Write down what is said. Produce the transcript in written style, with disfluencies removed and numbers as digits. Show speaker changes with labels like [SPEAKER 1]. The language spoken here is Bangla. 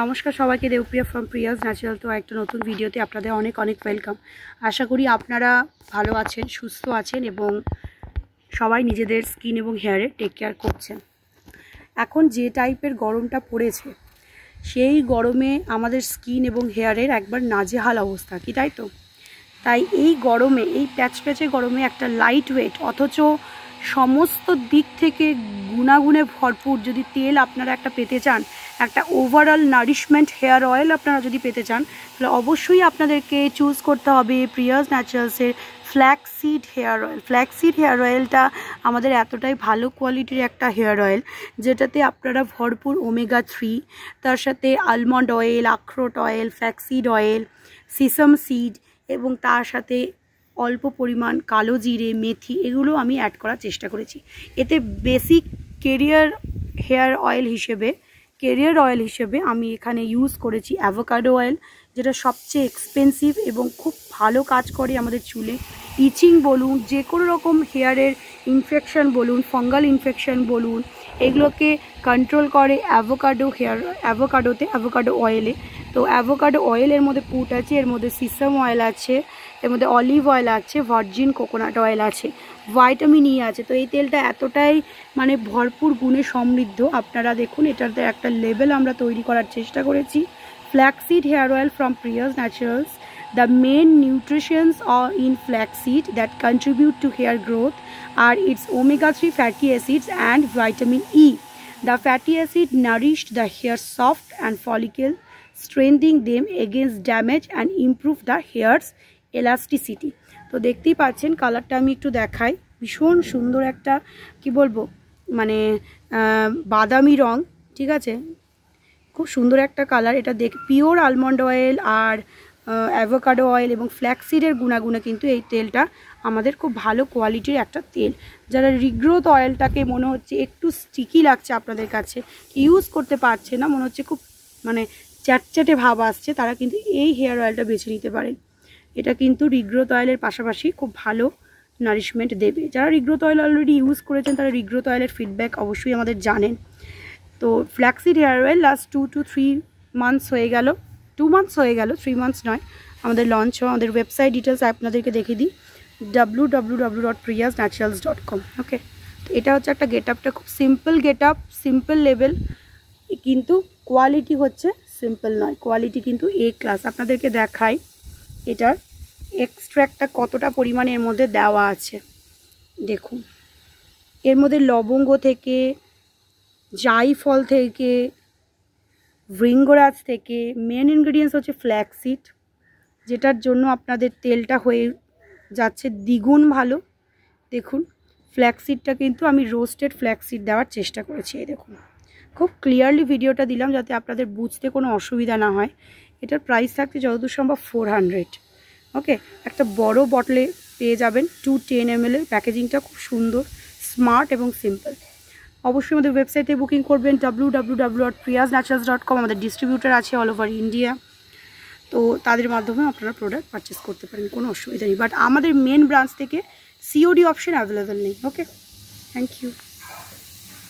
[SPEAKER 1] নমস্কার সবাইকে, দেবপ্রিয়া ফ্রম প্রিয়াস ন্যাচারাল। তো একটা নতুন ভিডিওতে আপনাদের অনেক অনেক ওয়েলকাম। আশা করি আপনারা ভালো আছেন, সুস্থ আছেন এবং সবাই নিজেদের স্কিন এবং হেয়ারে টেক কেয়ার করছেন। এখন যে টাইপের গরমটা পড়েছে, সেই গরমে আমাদের স্কিন এবং হেয়ারের একবার নাজেহাল অবস্থা, কি তাই তো? তাই এই গরমে, এই প্যাচপ্যাচে গরমে একটা লাইট ওয়েট অথচ সমস্ত দিক থেকে গুণাগুণে ভরপুর যদি তেল আপনারা একটা পেতে চান, একটা ওভারঅল নারিশমেন্ট হেয়ার অয়েল আপনারা যদি পেতে চান, তাহলে অবশ্যই আপনাদেরকে চুজ করতে হবে প্রিয়াস ন্যাচারালসের flaxseed hair oil. Flaxseed hair অয়েলটা আমাদের এতটাই ভালো কোয়ালিটির একটা হেয়ার অয়েল, যেটাতে আপনারা ভরপুর ওমেগা 3, তার সাথে আলমন্ড অয়েল, আখরোট oil, flaxseed oil, sesame seed এবং তার সাথে অল্প পরিমাণ কালো জিরে, মেথি, এগুলো আমি অ্যাড করার চেষ্টা করেছি। এতে বেসিক কেরিয়ার অয়েল হিসেবে আমি এখানে ইউজ করেছি অ্যাভোকাডো অয়েল, যেটা সবচেয়ে এক্সপেন্সিভ এবং খুব ভালো কাজ করে আমাদের চুলে। ইচিং বলুন, যে কোনো রকম হেয়ারের ইনফেকশন বলুন, ফাঙ্গাল ইনফেকশন বলুন, এগুলোকে কন্ট্রোল করে অ্যাভোকাডো অয়েলে। তো অ্যাভোকাডো অয়েলের মধ্যে পুট আছে, এর মধ্যে সিসাম অয়েল আছে, এর মধ্যে অলিভ অয়েল আছে, ভার্জিন কোকোনাট অয়েল আছে, ভাইটামিন ই আছে। তো এই তেলটা এতটাই ভরপুর গুণে সমৃদ্ধ। আপনারা দেখুন, এটাতে একটা লেবেল আমরা তৈরি করার চেষ্টা করেছি, flaxseed hair oil from Priya's Naturals. The main nutrients are in flaxseed that contribute to hair growth are its omega-3 fatty acids and vitamin E. The fatty acid nourished the hair soft and follicle, strengthening them against damage and improve the hair's elasticity. তো দেখতেই পাচ্ছেন, কালারটা আমি একটু দেখাই। ভীষণ সুন্দর একটা, কি বলবো, বাদামি রং, ঠিক আছে, খুব সুন্দর একটা কালার। এটা পিওর আলমন্ড অয়েল আর অ্যাভোকাডো অয়েল এবং ফ্ল্যাক্সিডের গুণাগুণে কিন্তু এই তেলটা আমাদের খুব ভালো কোয়ালিটির একটা তেল। যারা রিগ্রোথ অয়েলটাকে মনে হচ্ছে একটু স্টিকি লাগছে আপনাদের কাছে, ইউজ করতে পারছে না, মনে হচ্ছে খুব চ্যাটচ্যাটে ভাব আসছে, তারা কিন্তু এই হেয়ার অয়েলটা বেছে নিতে পারেন। এটা কিন্তু রিগ্রোথ অয়েলের পাশাপাশি খুব ভালো নারিশমেন্ট দেবে। যারা রিগ্রোথ অয়েল অলরেডি ইউজ করেছেন, তারা রিগ্রোথ অয়েলের ফিডব্যাক অবশ্যই আমাদের জানেন। তো flaxseed hair oil last 2 to 3 months হয়ে গেল, 2 months হয়ে গেল, 3 months নয়, আমাদের লঞ্চ হওয়া। আমাদের ওয়েবসাইট ডিটেলস আপনাদেরকে দেখিয়ে দিই, www.priyasnaturals.com। ওকে, তো এটা হচ্ছে একটা গেট আপটা, খুব simple get up, simple level, কিন্তু কোয়ালিটি হচ্ছে সিম্পল নয়, কোয়ালিটি কিন্তু এ ক্লাস। আপনাদেরকে দেখাই এটার এক্সট্র্যাক্টটা কতটা পরিমাণে এর মধ্যে দেওয়া আছে। দেখুন, এর মধ্যে লবঙ্গ থেকে, জাইফল থেকে, ভৃঙ্গরাজ থেকে, মেন ইনগ্রিডিয়েন্টস হচ্ছে ফ্ল্যাক্সিড, যেটার জন্য আপনাদের তেলটা হয়ে যাচ্ছে দ্বিগুণ ভালো। দেখুন, ফ্ল্যাক্সিডটা কিন্তু আমি রোস্টেড ফ্ল্যাক্সিড দেওয়ার চেষ্টা করেছি। এই দেখুন, খুব ক্লিয়ারলি ভিডিওটা দিলাম যাতে আপনাদের বুঝতে কোনো অসুবিধা না হয়। এটার প্রাইস থাকছে যতদূর সম্ভব 400। ওকে, একটা বড় বটলে পেয়ে যাবেন, 210 ml এর। প্যাকেজিংটা খুব সুন্দর, স্মার্ট এবং সিম্পল। অবশ্যই আমাদের ওয়েবসাইটে বুকিং করবেন, www.priyasnaturals.com। আমাদের ডিস্ট্রিবিউটার আছে অল ওভার ইন্ডিয়া, তো তাদের মাধ্যমে আপনারা প্রোডাক্ট পারচেস করতে পারেন, কোনো অসুবিধা নেই। বাট আমাদের মেন ব্রাঞ্চ থেকে সিওডি অপশন অ্যাভেলেবেল নেই। ওকে, থ্যাংক ইউ।